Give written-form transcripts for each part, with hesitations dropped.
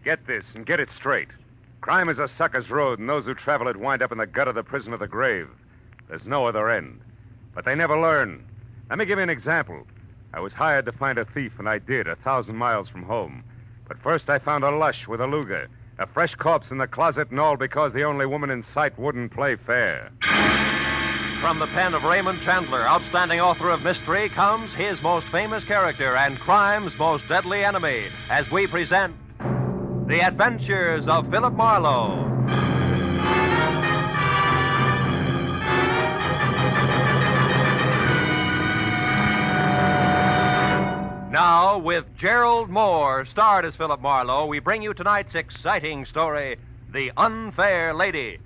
Get this and get it straight. Crime is a sucker's road, and those who travel it wind up in the gut of the prison of the grave. There's no other end. But they never learn. Let me give you an example. I was hired to find a thief, and I did, 1,000 miles from home. But first I found a lush with a Luger, a fresh corpse in the closet, and all because the only woman in sight wouldn't play fair. From the pen of Raymond Chandler, outstanding author of mystery, comes his most famous character and crime's most deadly enemy, as we present The Adventures of Philip Marlowe. Now, with Gerald Moore, starred as Philip Marlowe, we bring you tonight's exciting story, The Unfair Lady.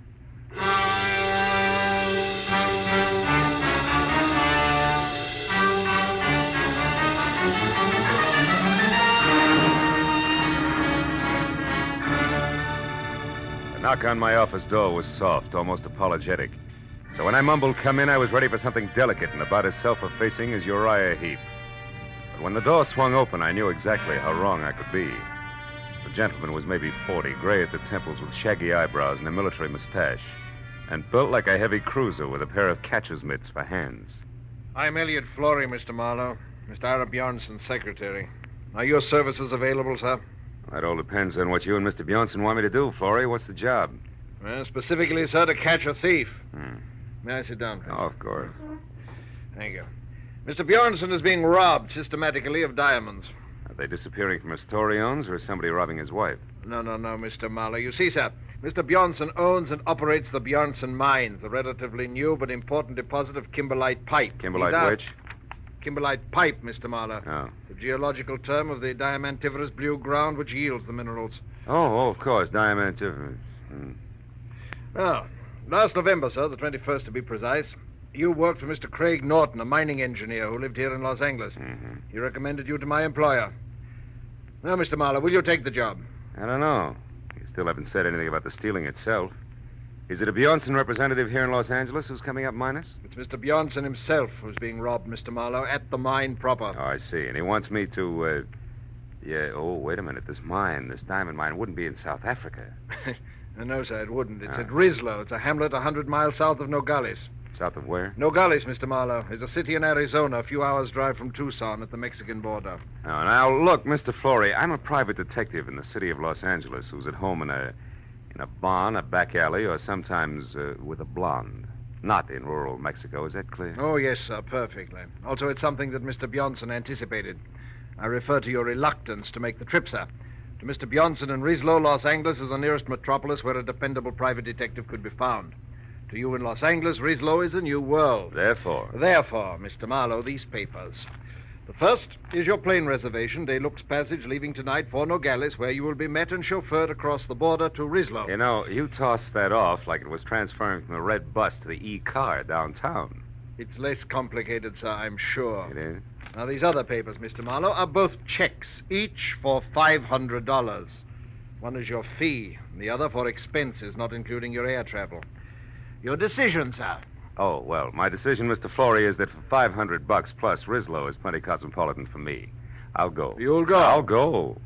The knock on my office door was soft, almost apologetic. So when I mumbled, "Come in," I was ready for something delicate and about as self-effacing as Uriah Heep. But when the door swung open, I knew exactly how wrong I could be. The gentleman was maybe 40, gray at the temples with shaggy eyebrows and a military mustache, and built like a heavy cruiser with a pair of catcher's mitts for hands. I'm Elliot Flory, Mr. Marlowe. Mr. Ira Bjornson's secretary. Are your services available, sir? That all depends on what you and Mr. Bjornson want me to do, Flory. What's the job? Well, specifically, sir, to catch a thief. May I sit down, please? Oh, of course. Thank you. Mr. Bjornson is being robbed systematically of diamonds. Are they disappearing from a store he owns, or is somebody robbing his wife? No, Mr. Marlowe. You see, sir, Mr. Bjornson owns and operates the Bjornson Mines, a relatively new but important deposit of kimberlite pipe. Kimberlite which? Kimberlite pipe, Mr. Marlowe. Oh. The geological term of the diamantiferous blue ground which yields the minerals. Oh, of course, diamantiferous. Well, last November, sir, the 21st to be precise, you worked for Mr. Craig Norton, a mining engineer who lived here in Los Angeles. Mm-hmm. He recommended you to my employer. Now, Mr. Marlowe, will you take the job? I don't know. You still haven't said anything about the stealing itself. Is it a Bjornson representative here in Los Angeles who's coming up minus? It's Mr. Bjornson himself who's being robbed, Mr. Marlowe, at the mine proper. Oh, I see. And he wants me to, wait a minute. This diamond mine wouldn't be in South Africa. No, sir, it wouldn't. It's at Rislo. It's a hamlet 100 miles south of Nogales. South of where? Nogales, Mr. Marlowe, is a city in Arizona, a few hours' drive from Tucson at the Mexican border. Now, look, Mr. Flory, I'm a private detective in the city of Los Angeles who's at home in a barn, a back alley, or sometimes with a blonde. Not in rural Mexico. Is that clear? Oh, yes, sir, perfectly. Also, it's something that Mr. Bjornson anticipated. I refer to your reluctance to make the trip, sir. To Mr. Bjornson in Rislo, Los Angeles is the nearest metropolis where a dependable private detective could be found. To you in Los Angeles, Rislo is a new world. Therefore, Mr. Marlowe, these papers. The first is your plane reservation, De Luxe Passage, leaving tonight for Nogales, where you will be met and chauffeured across the border to Rislo. You know, you tossed that off like it was transferring from the red bus to the E-car downtown. It's less complicated, sir, I'm sure. It is? Now, these other papers, Mr. Marlowe, are both checks, each for $500. One is your fee, and the other for expenses, not including your air travel. Your decision, sir. Oh, well, my decision, Mr. Flory, is that for $500 plus, Rislo is plenty cosmopolitan for me. I'll go. You'll go? I'll go.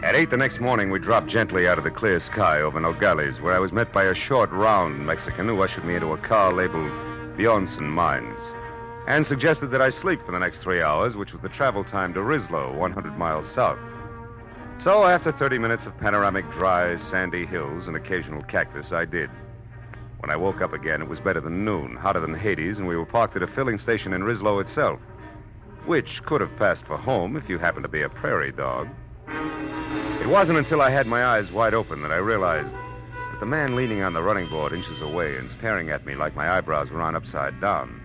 At 8 the next morning, we dropped gently out of the clear sky over Nogales, where I was met by a short, round Mexican who ushered me into a car labeled Bjornson Mines, and suggested that I sleep for the next 3 hours, which was the travel time to Rislo, 100 miles south. So after 30 minutes of panoramic, dry, sandy hills and occasional cactus, I did. When I woke up again, it was better than noon, hotter than Hades, and we were parked at a filling station in Rislo itself, which could have passed for home if you happened to be a prairie dog. It wasn't until I had my eyes wide open that I realized that the man leaning on the running board inches away and staring at me like my eyebrows were on upside down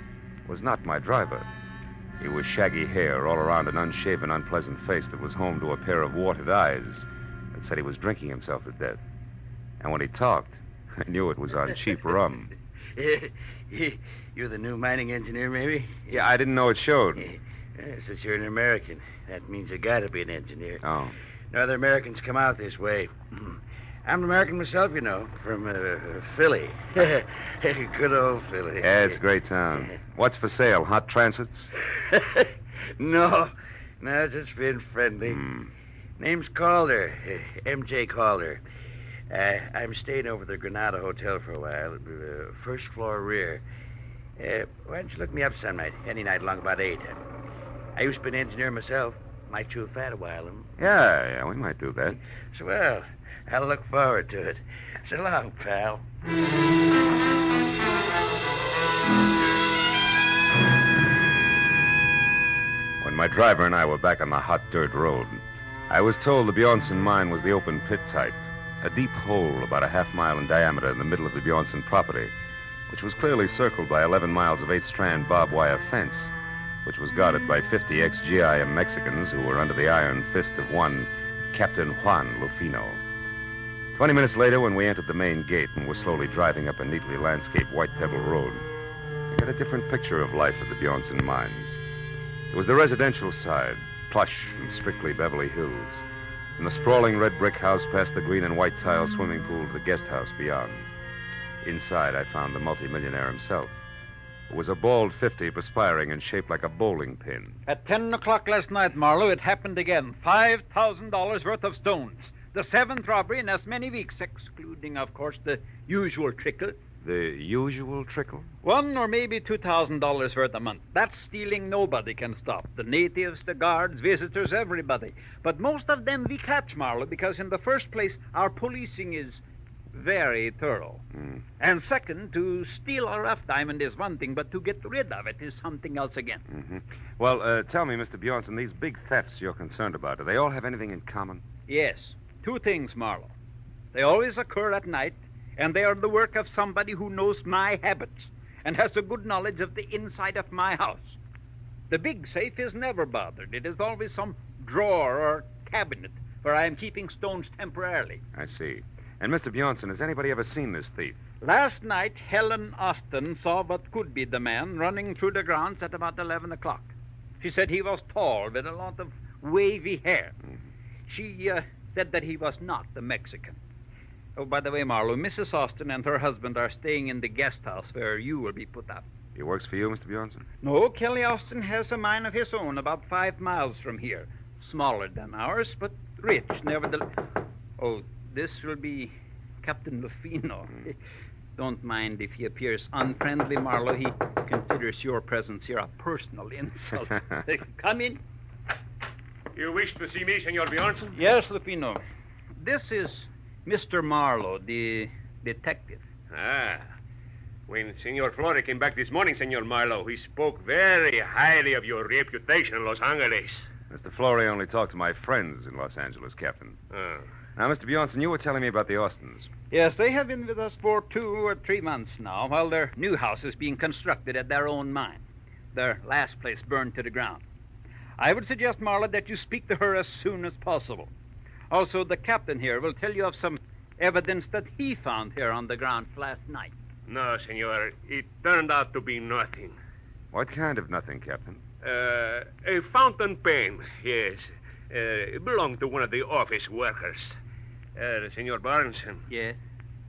was not my driver. He was shaggy hair all around an unshaven, unpleasant face that was home to a pair of warted eyes that said he was drinking himself to death. And when he talked, I knew it was on cheap rum. You're the new mining engineer, maybe? Yeah, I didn't know it showed. Since you're an American, that means you gotta be an engineer. Oh. No other Americans come out this way. I'm an American myself, you know, from Philly. Good old Philly. Yeah, it's a great town. What's for sale? Hot transits? No, just being friendly. Name's Calder, M.J. Calder. I'm staying over at the Granada Hotel for a while, first floor rear. Why don't you look me up some night, any night along about 8? I used to be an engineer myself. Might chew fat a while. Yeah, we might do that. So, well, I'll look forward to it. So long, pal. When my driver and I were back on the hot dirt road, I was told the Bjornson mine was the open pit type, a deep hole about a half-mile in diameter in the middle of the Bjornson property, which was clearly circled by 11 miles of 8-strand barbed wire fence, which was guarded by 50 ex-GIM Mexicans who were under the iron fist of one Captain Juan Lufino. 20 minutes later, when we entered the main gate and were slowly driving up a neatly landscaped white pebble road, I got a different picture of life at the Bjornson mines. It was the residential side, plush and strictly Beverly Hills. From the sprawling red brick house past the green and white tile swimming pool to the guest house beyond. Inside, I found the multimillionaire himself. It was a bald 50, perspiring and shaped like a bowling pin. At 10 o'clock last night, Marlowe, it happened again. $5,000 worth of stones. The 7th robbery in as many weeks, excluding, of course, the usual trickle. The usual trickle? $1,000 or maybe $2,000 worth a month. That stealing nobody can stop. The natives, the guards, visitors, everybody. But most of them we catch, Marlowe, because in the first place, our policing is very thorough. And second, to steal a rough diamond is one thing, but to get rid of it is something else again. Well, tell me, Mr. Bjornson, these big thefts you're concerned about, do they all have anything in common? Yes. 2 things, Marlowe. They always occur at night, and they are the work of somebody who knows my habits and has a good knowledge of the inside of my house. The big safe is never bothered. It is always some drawer or cabinet where I am keeping stones temporarily. I see. And, Mr. Bjornson, has anybody ever seen this thief? Last night, Helen Austin saw what could be the man running through the grounds at about 11 o'clock. She said he was tall with a lot of wavy hair. She said that he was not the Mexican. Oh, by the way, Marlowe, Mrs. Austin and her husband are staying in the guest house where you will be put up. He works for you, Mr. Bjornson? No, Kelly Austin has a mine of his own about 5 miles from here. Smaller than ours, but rich, nevertheless. Oh, this will be Captain Lufino. Don't mind if he appears unfriendly, Marlowe. He considers your presence here a personal insult. Come in. You wish to see me, Senor Bjornson? Yes, Lufino. This is Mr. Marlowe, the detective. Ah. When Senor Flores came back this morning, Senor Marlowe, he spoke very highly of your reputation in Los Angeles. Mr. Flory only talked to my friends in Los Angeles, Captain. Now, Mr. Bjornson, you were telling me about the Austins. Yes, they have been with us for 2 or 3 months now, while their new house is being constructed at their own mine. Their last place burned to the ground. I would suggest, Marlowe, that you speak to her as soon as possible. Also, the captain here will tell you of some evidence that he found here on the ground last night. No, Senor. It turned out to be nothing. What kind of nothing, Captain? A fountain pen, yes. It belonged to one of the office workers. Senor Bjornson. Yes?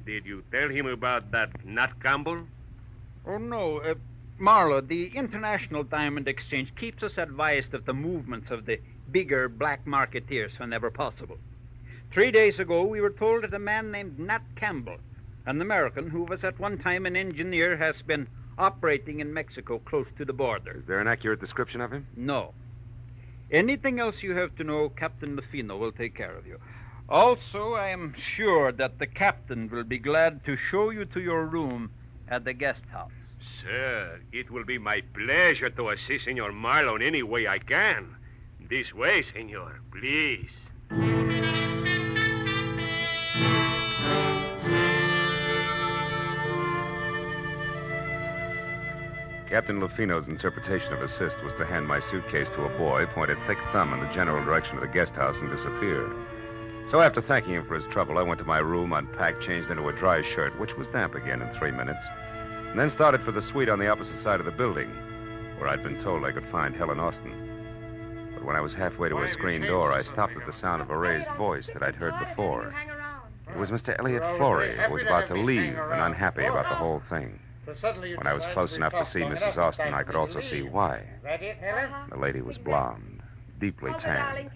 Did you tell him about that Nat Campbell? Oh, no. Marlowe, the International Diamond Exchange keeps us advised of the movements of the bigger black marketeers whenever possible. 3 days ago, we were told that a man named Nat Campbell, an American who was at one time an engineer, has been operating in Mexico close to the border. Is there an accurate description of him? No. Anything else you have to know, Captain Lufino will take care of you. Also, I am sure that the captain will be glad to show you to your room at the guest house. Sir, it will be my pleasure to assist Senor Marlowe in any way I can. This way, Senor, please. Captain Lufino's interpretation of assist was to hand my suitcase to a boy, point a thick thumb in the general direction of the guest house, and disappear. So after thanking him for his trouble, I went to my room, unpacked, changed into a dry shirt, which was damp again in 3 minutes, and then started for the suite on the opposite side of the building, where I'd been told I could find Helen Austin. But when I was halfway to a screen door, I stopped at the sound of a raised voice that I'd heard before. It was Mr. Elliot Florey, who was about to leave and unhappy about the whole thing. When I was close enough to see Mrs. Austin, I could also see why. The lady was blonde, deeply tanned,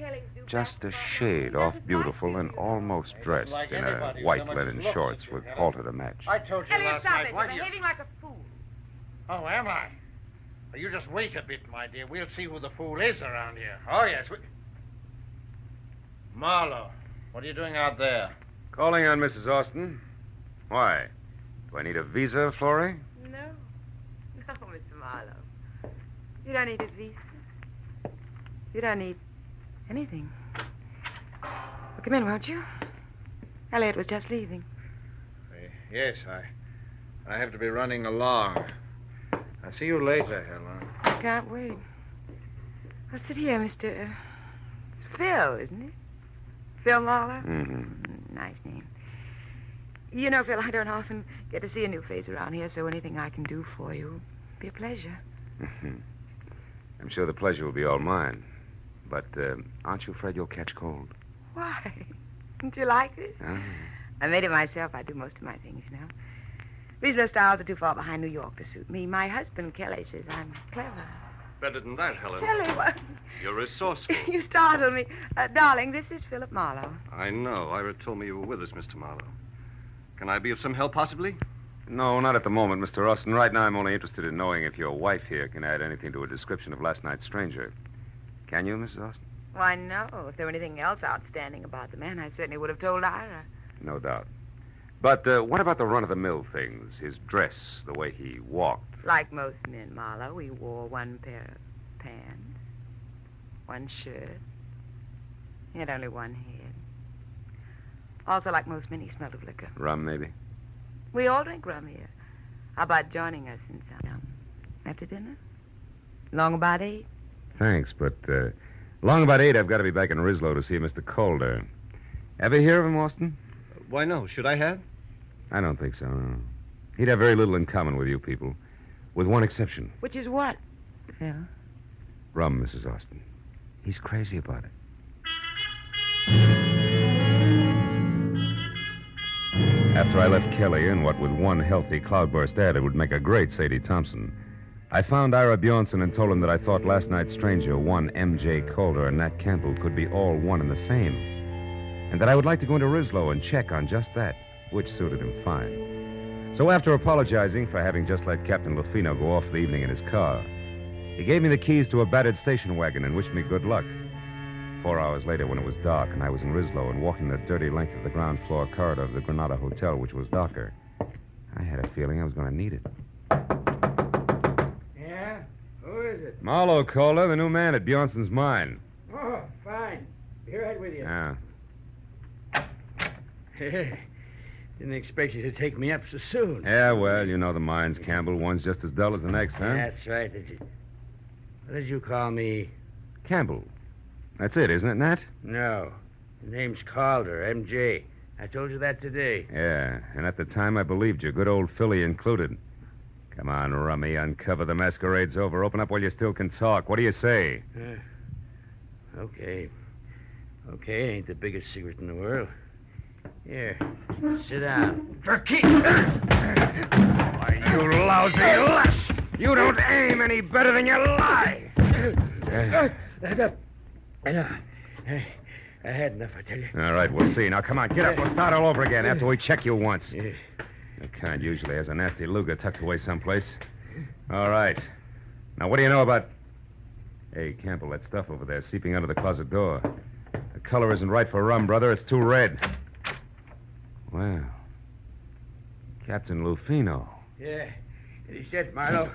just a shade off beautiful and almost dressed in a white linen shorts with halter to match. I told you Elliot, last stop night. it. Why You're do you... behaving like a fool. Oh, am I? Well, you just wait a bit, my dear. We'll see who the fool is around here. Oh, yes. Marlowe, what are you doing out there? Calling on Mrs. Austin. Why? Do I need a visa, Florey? No. No, Mr. Marlowe. You don't need a visa. You don't need anything. Well, come in, won't you? Elliot was just leaving. Yes, I have to be running along. I'll see you later, Helen. I can't wait. Well, sit here, Mr. It's Phil, isn't it? Phil Marlowe? Mm-hmm. Nice name. You know, Phil, I don't often get to see a new face around here, so anything I can do for you will be a pleasure. I'm sure the pleasure will be all mine. But aren't you afraid you'll catch cold? Why? Don't you like it? Ah. I made it myself. I do most of my things, you know. Regional styles are too far behind New York to suit me. My husband, Kelly, says I'm clever. Better than that, Helen. Kelly, what? You're resourceful. You startled me. Darling, this is Philip Marlowe. I know. Ira told me you were with us, Mr. Marlowe. Can I be of some help, possibly? No, not at the moment, Mr. Austin. Right now, I'm only interested in knowing if your wife here can add anything to a description of last night's stranger. Can you, Mrs. Austin? Why, no. If there were anything else outstanding about the man, I certainly would have told Ira. No doubt. But what about the run-of-the-mill things? His dress, the way he walked. Like most men, Marlowe, he wore one pair of pants, one shirt. He had only one head. Also, like most men, he smelled of liquor. Rum, maybe? We all drink rum here. How about joining us in some after dinner? Long about 8? Thanks, but long about 8, I've got to be back in Rislow to see Mr. Calder. Ever hear of him, Austin? Why, no. Should I have? I don't think so, no. He'd have very little in common with you people, with one exception. Which is what, Phil? Rum, Mrs. Austin. He's crazy about it. After I left Kelly in what with one healthy cloudburst added would make a great Sadie Thompson, I found Ira Bjornson and told him that I thought last night's stranger, one M.J. Calder, and Nat Campbell could be all one and the same, and that I would like to go into Rislow and check on just that, which suited him fine. So after apologizing for having just let Captain Lufino go off for the evening in his car, he gave me the keys to a battered station wagon and wished me good luck. 4 hours later, when it was dark and I was in Rislow and walking the dirty length of the ground floor corridor of the Granada Hotel, which was darker, I had a feeling I was going to need it. Yeah? Who is it? Marlowe, Calder, the new man at Bjornson's mine. Oh, fine. Be right with you. Yeah. Didn't expect you to take me up so soon. Yeah, well, you know the mines, Campbell. One's just as dull as the next, huh? That's right. What did you call me? Campbell. That's it, isn't it, Nat? No. The name's Calder, M.J. I told you that today. Yeah, and at the time I believed you, good old Philly included. Come on, Rummy, uncover the masquerade's over. Open up while you still can talk. What do you say? Okay. Okay, ain't the biggest secret in the world. Here, sit down. Why, you lousy lush! You don't aim any better than you lie! I had enough, I tell you. All right, we'll see. Now, come on, get up. We'll start all over again after we check you once. The kind usually has a nasty Luger tucked away someplace. All right. Now, what do you know about... Hey, Campbell, that stuff over there seeping under the closet door. The color isn't right for rum, brother. It's too red. Well, Captain Lufino. Yeah, he's dead, Marlowe.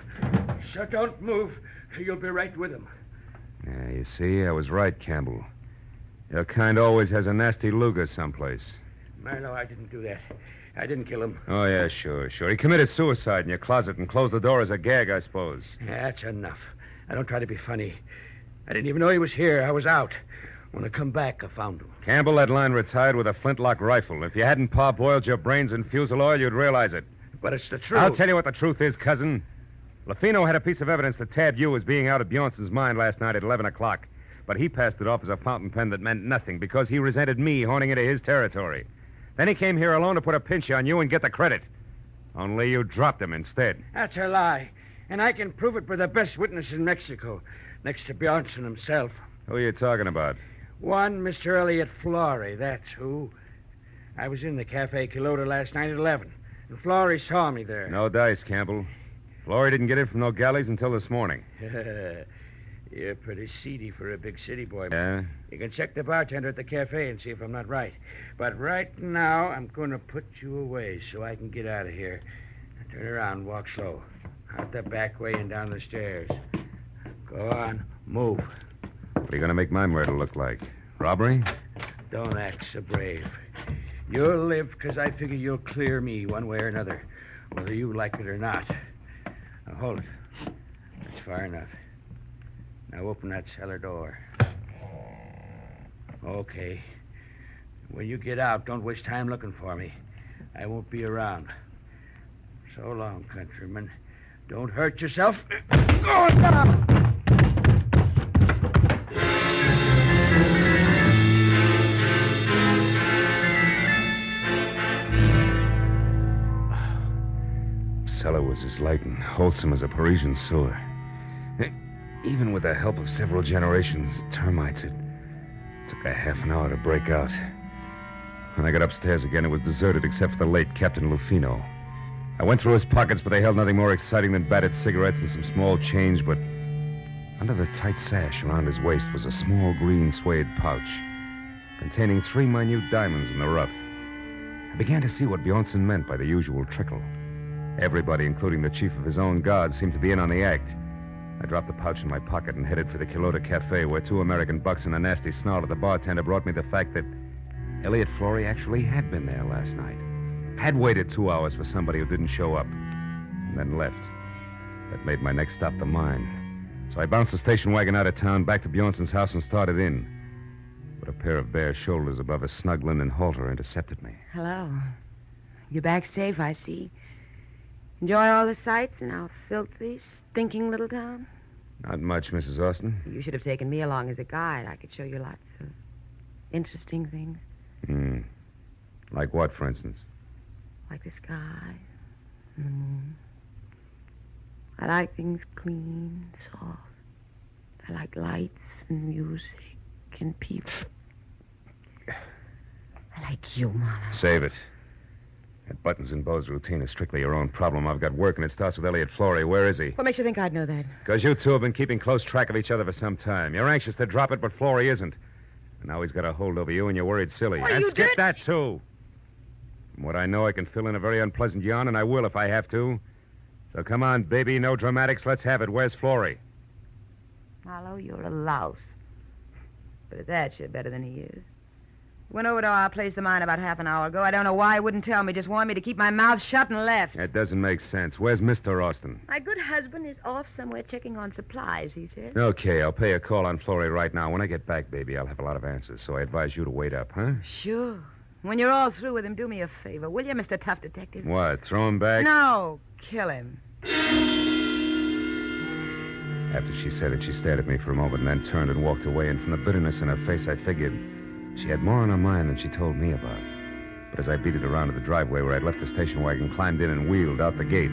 So don't move. You'll be right with him. Yeah, you see, I was right, Campbell. Your kind always has a nasty Luger someplace. Marlowe, I didn't do that. I didn't kill him. Oh, yeah, sure. He committed suicide in your closet and closed the door as a gag, I suppose. Yeah, that's enough. I don't try to be funny. I didn't even know he was here. I was out. When I come back, I found him. Campbell, that line retired with a flintlock rifle. If you hadn't parboiled your brains in fusel oil, you'd realize it. But it's the truth. I'll tell you what the truth is, cousin. Lufino had a piece of evidence that tabbed you as being out of Bjornson's mine last night at 11 o'clock. But he passed it off as a fountain pen that meant nothing because he resented me horning into his territory. Then he came here alone to put a pinch on you and get the credit. Only you dropped him instead. That's a lie. And I can prove it by the best witness in Mexico, next to Bjornson himself. Who are you talking about? One Mr. Elliot Flory, that's who. I was in the Cafe Quilota last night at 11, and Flory saw me there. No dice, Campbell. Flory didn't get in from Nogales until this morning. You're pretty seedy for a big city boy. Yeah? You can check the bartender at the cafe and see if I'm not right. But right now, I'm going to put you away so I can get out of here. Now, turn around and walk slow. Out the back way and down the stairs. Go on, move. What are you going to make my murder look like? Robbery? Don't act so brave. You'll live because I figure you'll clear me one way or another, whether you like it or not. Now, hold it. That's far enough. Now open that cellar door. Okay. When you get out, don't waste time looking for me. I won't be around. So long, countryman. Don't hurt yourself. Go now! The cellar was as light and wholesome as a Parisian sewer. Even with the help of several generations of termites, it took a half an hour to break out. When I got upstairs again, it was deserted except for the late Captain Lufino. I went through his pockets, but they held nothing more exciting than battered cigarettes and some small change, but under the tight sash around his waist was a small green suede pouch containing 3 minute diamonds in the rough. I began to see what Bjornson meant by the usual trickle. Everybody, including the chief of his own guard, seemed to be in on the act. I dropped the pouch in my pocket and headed for the Quilota Cafe, where 2 American bucks and a nasty snarl at the bartender brought me the fact that Elliot Flory actually had been there last night. Had waited 2 hours for somebody who didn't show up, and then left. That made my next stop the mine. So I bounced the station wagon out of town, back to Bjornson's house, and started in. But a pair of bare shoulders above a snug linen halter intercepted me. Hello. You're back safe, I see. Enjoy all the sights in our filthy, stinking little town? Not much, Mrs. Austin. You should have taken me along as a guide. I could show you lots of interesting things. Like what, for instance? Like the sky and the moon. I like things clean, soft. I like lights and music and people. I like you, Marlowe. Save it. That buttons and bows routine is strictly your own problem. I've got work, and it starts with Elliot Flory. Where is he? What makes you think I'd know that? Because you two have been keeping close track of each other for some time. You're anxious to drop it, but Flory isn't. And now he's got a hold over you, and you're worried silly. Why, and you skip did- that, too. From what I know, I can fill in a very unpleasant yarn, and I will if I have to. So come on, baby, no dramatics. Let's have it. Where's Flory? Marlowe, you're a louse. But at that, you're better than he is. Went over to our place of mine about half an hour ago. I don't know why he wouldn't tell me. Just warned me to keep my mouth shut and left. That doesn't make sense. Where's Mr. Austin? My good husband is off somewhere checking on supplies, he said. Okay, I'll pay a call on Flory right now. When I get back, baby, I'll have a lot of answers, so I advise you to wait up, huh? Sure. When you're all through with him, do me a favor, will you, Mr. Tough Detective? What, throw him back? No, kill him. After she said it, she stared at me for a moment and then turned and walked away, and from the bitterness in her face, I figured she had more on her mind than she told me about. But as I beat it around to the driveway where I'd left the station wagon, climbed in and wheeled out the gate,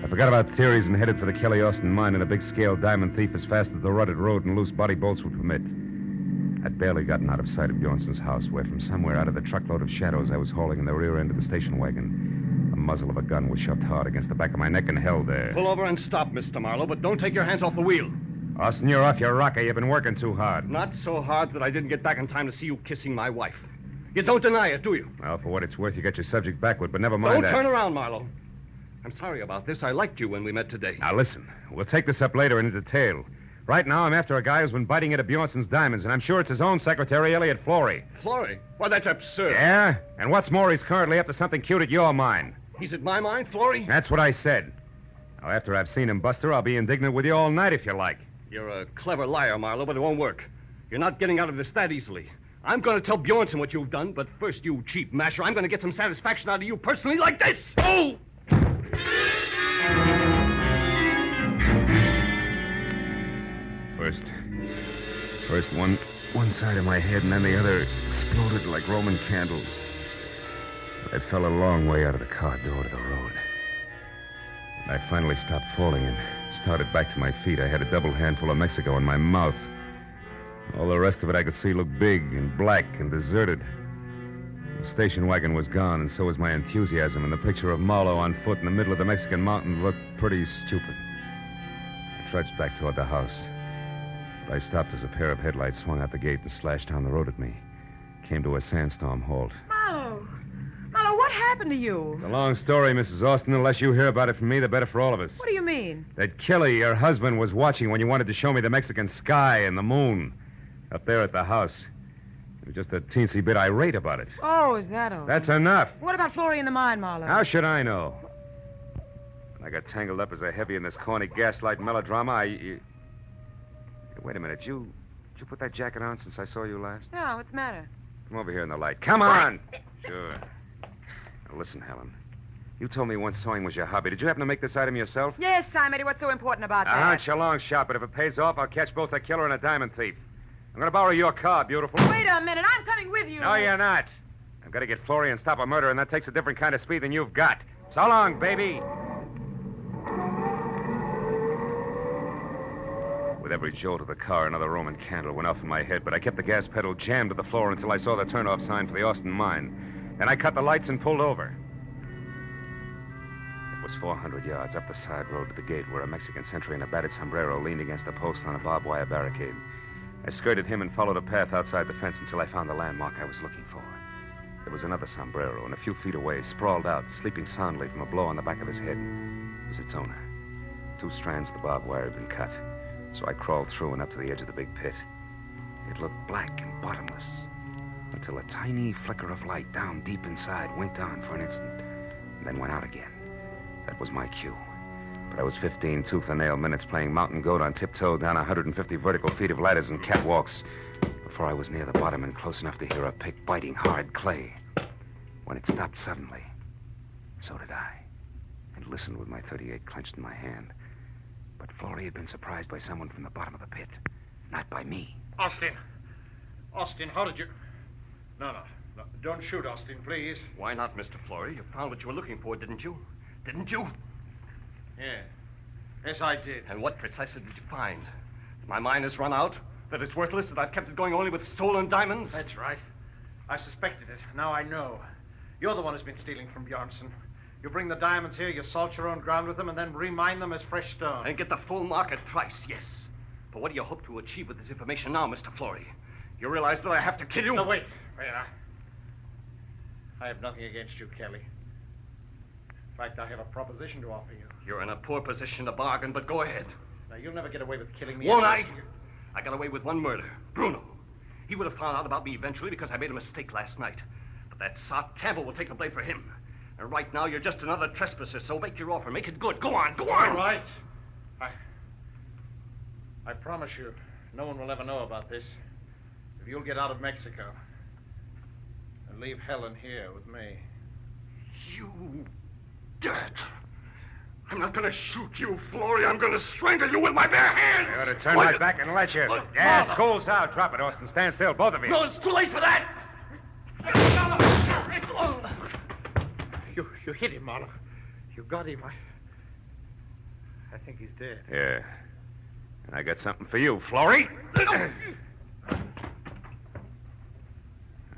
I forgot about theories and headed for the Kelly Austin mine in a big-scale diamond thief as fast as the rutted road and loose body bolts would permit. I'd barely gotten out of sight of Bjornson's house, where from somewhere out of the truckload of shadows I was hauling in the rear end of the station wagon, the muzzle of a gun was shoved hard against the back of my neck and held there. Pull over and stop, Mr. Marlowe, but don't take your hands off the wheel. Austin, you're off your rocker. You've been working too hard. Not so hard that I didn't get back in time to see you kissing my wife. You don't deny it, do you? Well, for what it's worth, you got your subject backward, but never mind Don't that. turn around, Marlowe. I'm sorry about this. I liked you when we met today. Now, listen. We'll take this up later in detail. Right now, I'm after a guy who's been biting into Bjornson's diamonds, and I'm sure it's his own secretary, Elliot Flory. Flory? Why, that's absurd. Yeah? And what's more, he's currently up to something cute at your mine. He's at my mine, Flory? That's what I said. Now, after I've seen him, Buster, I'll be indignant with you all night if you like. You're a clever liar, Marlowe, but it won't work. You're not getting out of this that easily. I'm going to tell Bjornson what you've done, but first, you cheap masher, I'm going to get some satisfaction out of you personally like this. Oh! First one side of my head, and then the other exploded like Roman candles. But I fell a long way out of the car door to the road. When I finally stopped falling and started back to my feet, I had a double handful of Mexico in my mouth. All the rest of it I could see looked big and black and deserted. The station wagon was gone, and so was my enthusiasm, and the picture of Marlowe on foot in the middle of the Mexican mountain looked pretty stupid. I trudged back toward the house. But I stopped as a pair of headlights swung out the gate and slashed down the road at me. Came to a sandstorm halt. Marlowe! Marlowe, what happened to you? It's a long story, Mrs. Austin. The less you hear about it from me, the better for all of us. What do you mean? That Kelly, your husband, was watching when you wanted to show me the Mexican sky and the moon. Up there at the house. He was just a teensy bit irate about it. Oh, is that all? That's enough. What about Florrie in the mine, Marlowe? How should I know? When I got tangled up as a heavy in this corny gaslight melodrama, Hey, wait a minute. Did you put that jacket on since I saw you last? No, what's the matter? Come over here in the light. Come on! Sure. Now, listen, Helen. You told me once sewing was your hobby. Did you happen to make this item yourself? Yes, Simon. What's so important about that? It's a long shot, but if it pays off, I'll catch both a killer and a diamond thief. I'm going to borrow your car, beautiful. Wait a minute. I'm coming with you. No, you're not. I've got to get Florrie and stop a murder, and that takes a different kind of speed than you've got. So long, baby. With every jolt of the car, another Roman candle went off in my head, but I kept the gas pedal jammed to the floor until I saw the turnoff sign for the Austin mine. Then I cut the lights and pulled over. It was 400 yards up the side road to the gate where a Mexican sentry in a battered sombrero leaned against a post on a barbed wire barricade. I skirted him and followed a path outside the fence until I found the landmark I was looking for. There was another sombrero, and a few feet away, sprawled out, sleeping soundly from a blow on the back of his head, was its owner. 2 strands of the barbed wire had been cut, so I crawled through and up to the edge of the big pit. It looked black and bottomless, until a tiny flicker of light down deep inside winked on for an instant, and then went out again. That was my cue. But I was 15 tooth-and-nail minutes playing mountain goat on tiptoe down 150 vertical feet of ladders and catwalks before I was near the bottom and close enough to hear a pick biting hard clay. When it stopped suddenly, so did I, and listened with my .38 clenched in my hand. But Florrie had been surprised by someone from the bottom of the pit, not by me. Austin, how did you... No, don't shoot, Austin, please. Why not, Mr. Florrie? You found what you were looking for, didn't you? Didn't you? Yeah. Yes, I did. And what precisely did you find? That my mine has run out? That it's worthless? That I've kept it going only with stolen diamonds? That's right. I suspected it. Now I know. You're the one who's been stealing from Bjornson. You bring the diamonds here, you salt your own ground with them, and then remine them as fresh stone. And get the full market price, yes. But what do you hope to achieve with this information now, Mr. Florrie? You realize that I have to kill you? No, wait. I have nothing against you, Kelly. In fact, I have a proposition to offer you. You're in a poor position to bargain, but go ahead. Now, you'll never get away with killing me. Won't I? I got away with one murder. Bruno. He would have found out about me eventually because I made a mistake last night. But that sot Campbell will take the blame for him. And right now, you're just another trespasser, so make your offer. Make it good. Go on. All right. I promise you, no one will ever know about this. If you'll get out of Mexico and leave Helen here with me. You dirt. I'm not going to shoot you, Florrie. I'm going to strangle you with my bare hands. I ought to turn right back and let you. Yeah, school's out. Drop it, Austin. Stand still, both of you. No, it's too late for that. You hit him, Marlowe. You got him. I think he's dead. Yeah. And I got something for you, Florrie.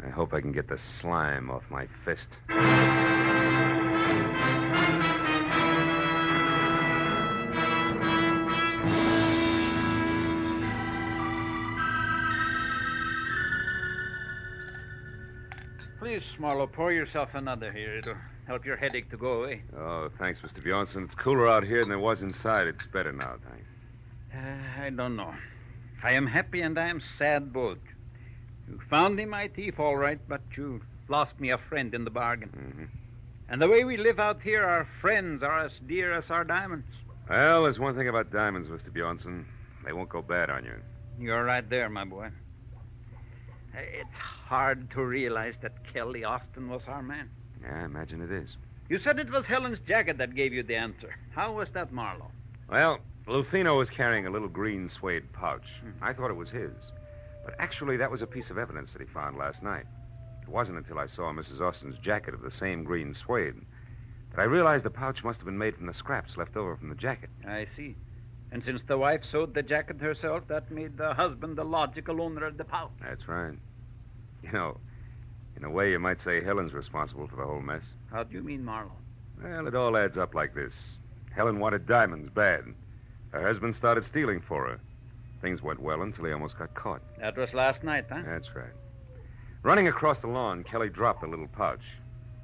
I hope I can get the slime off my fist. Please, Marlowe, pour yourself another here. It'll help your headache to go away. Oh, thanks, Mr. Bjornson. It's cooler out here than it was inside. It's better now, thanks. I don't know. I am happy and I am sad both. You found me my thief, all right, but you lost me a friend in the bargain. Mm-hmm. And the way we live out here, our friends are as dear as our diamonds. Well, there's one thing about diamonds, Mr. Bjornson. They won't go bad on you. You're right there, my boy. It's hard to realize that Kelly Austin was our man. Yeah, I imagine it is. You said it was Helen's jacket that gave you the answer. How was that, Marlowe? Well, Lufino was carrying a little green suede pouch. I thought it was his. But actually, that was a piece of evidence that he found last night. It wasn't until I saw Mrs. Austin's jacket of the same green suede that I realized the pouch must have been made from the scraps left over from the jacket. I see. And since the wife sewed the jacket herself, that made the husband the logical owner of the pouch. That's right. You know, in a way, you might say Helen's responsible for the whole mess. How do you mean, Marlowe? Well, it all adds up like this. Helen wanted diamonds bad. Her husband started stealing for her. Things went well until he almost got caught. That was last night, huh? That's right. Running across the lawn, Kelly dropped the little pouch.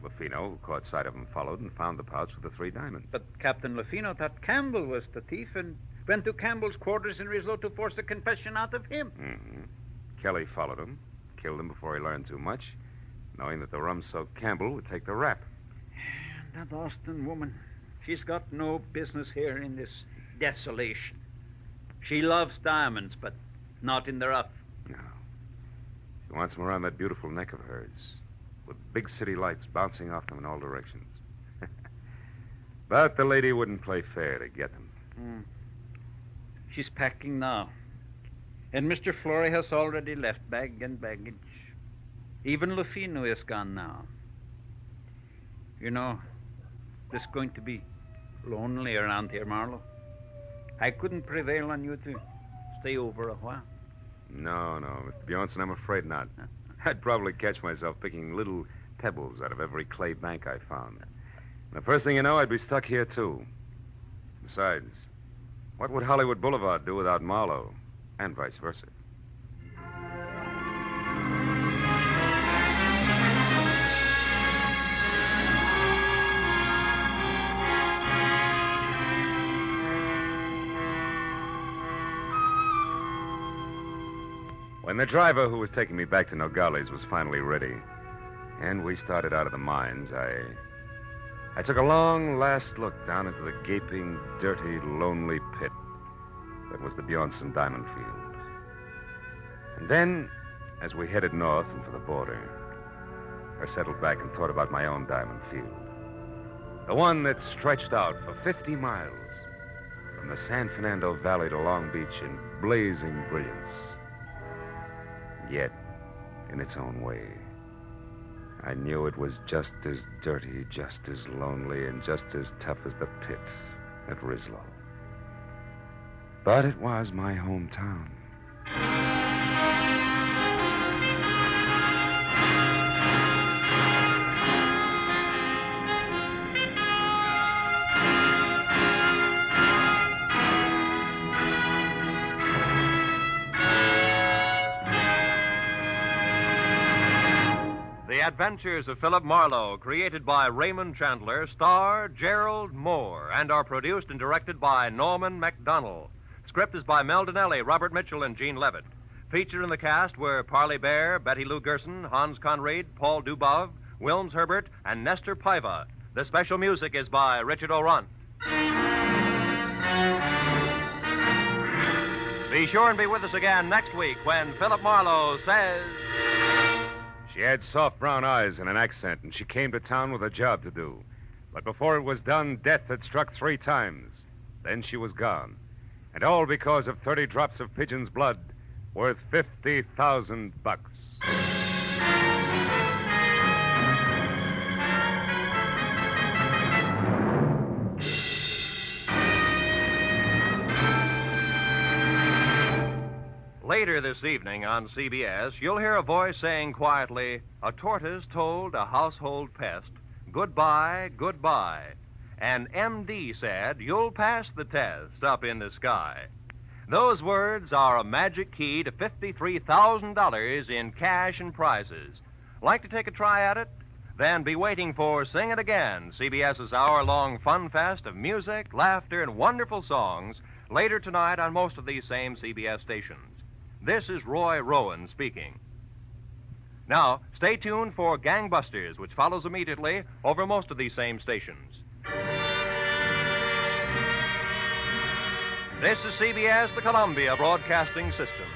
Lafino, who caught sight of him, followed and found the pouch with the 3 diamonds. But Captain Lafino thought Campbell was the thief and went to Campbell's quarters in Rislow to force a confession out of him. Mm-hmm. Kelly followed him, killed him before he learned too much, knowing that the rum-soaked Campbell would take the rap. That Austin woman, she's got no business here in this desolation. She loves diamonds, but not in the rough. No. She wants them around that beautiful neck of hers, with big city lights bouncing off them in all directions. But the lady wouldn't play fair to get them. She's packing now. And Mr. Flory has already left bag and baggage. Even Lafino is gone now. You know, it's going to be lonely around here, Marlowe. I couldn't prevail on you to stay over a while. No, Mr. Bjornson, I'm afraid not. I'd probably catch myself picking little pebbles out of every clay bank I found. And the first thing you know, I'd be stuck here, too. Besides, what would Hollywood Boulevard do without Marlowe? And vice versa. When the driver who was taking me back to Nogales was finally ready, and we started out of the mines, I took a long last look down into the gaping, dirty, lonely pit that was the Bjornson Diamond Field. And then, as we headed north and for the border, I settled back and thought about my own diamond field. The one that stretched out for 50 miles from the San Fernando Valley to Long Beach in blazing brilliance. Yet, in its own way, I knew it was just as dirty, just as lonely, and just as tough as the pit at Rislow. But it was my hometown. The Adventures of Philip Marlowe, created by Raymond Chandler, star Gerald Moore, and are produced and directed by Norman MacDonald. Script is by Mel Donnelly, Robert Mitchell, and Gene Levitt. Featured in the cast were Parley Bear, Betty Lou Gerson, Hans Conried, Paul Dubov, Wilms Herbert, and Nestor Paiva. The special music is by Richard O'Runt. Be sure and be with us again next week when Philip Marlowe says... She had soft brown eyes and an accent, and she came to town with a job to do. But before it was done, death had struck 3 times. Then she was gone. And all because of 30 drops of pigeon's blood worth $50,000. Later this evening on CBS, you'll hear a voice saying quietly, "A tortoise told a household pest, goodbye, goodbye." And MD said, "You'll pass the test up in the sky." Those words are a magic key to $53,000 in cash and prizes. Like to take a try at it? Then be waiting for Sing It Again, CBS's hour-long fun fest of music, laughter, and wonderful songs later tonight on most of these same CBS stations. This is Roy Rowan speaking. Now, stay tuned for Gangbusters, which follows immediately over most of these same stations. This is CBS, the Columbia Broadcasting System.